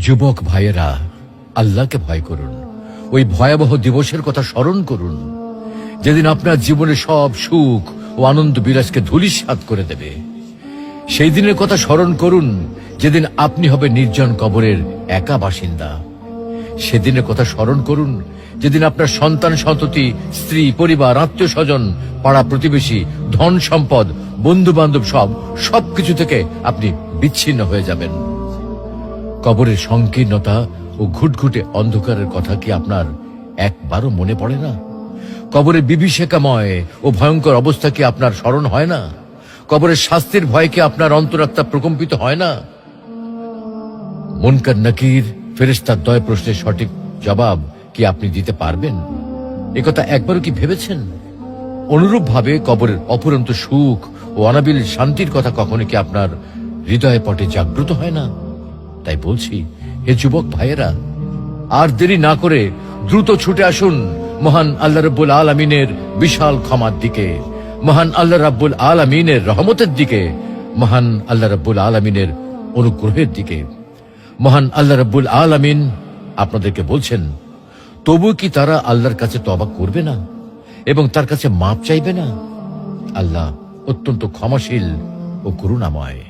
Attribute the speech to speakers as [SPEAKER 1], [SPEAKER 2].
[SPEAKER 1] যুবক ভাইয়েরা, আল্লাহকে ভয় করুন। ওই ভয়াবহ দিবসের কথা স্মরণ করুন যেদিন আপনার জীবনে সব সুখ ও আনন্দ বিলাসকে ধূলিসাৎ করে দেবে। সেই দিনের কথা স্মরণ করুন যেদিন আপনি হবে নির্জন কবরের একা বাসিন্দা। সেদিনের কথা স্মরণ করুন যেদিন আপনার সন্তান সন্ততি, স্ত্রী, পরিবার, আত্মীয় স্বজন, পাড়া প্রতিবেশী, ধন সম্পদ, বন্ধু বান্ধব সবকিছু থেকে আপনি বিচ্ছিন্ন হয়ে যাবেন। কবরের সংকীর্ণতা ও ঘুটঘুটে অন্ধকারের কথা কি আপনার একবারও মনে পড়ে না? কবরের বিভীষিকাময় ও ভয়ঙ্কর অবস্থা কি আপনার স্মরণ হয় না? কবরের শাস্তির ভয় কি আপনার অন্তরাত্মা প্রকম্পিত হয় না? মুনকার নাকির ফেরেশতার দয় প্রশ্নের সঠিক জবাব কি আপনি দিতে পারবেন? একথা একবারও কি ভেবেছেন? অনুরূপভাবে কবরের অফুরন্ত সুখ ও অনাবিল শান্তির কথা কখনো কি আপনার হৃদয়ে পটে জাগ্রত হয় না? তাই বলছি, হে যুবক ভাইয়েরা, আর দেরি না করে দ্রুত ছুটে আসুন মহান আল্লাহ রাব্বুল আলামিনের বিশাল ক্ষমার দিকে, মহান আল্লাহ রাব্বুল আলামিনের রহমতের দিকে, মহান আল্লাহ রাব্বুল আলামিনের অনুগ্রহের দিকে। মহান আল্লাহ রাব্বুল আলামিন আপনাদেরকে বলছেন, তবু কি তারা আল্লাহর কাছে তওবা করবে না এবং তার কাছে মাপ চাইবে না? আল্লাহ অত্যন্ত ক্ষমাশীল ও করুণাময়।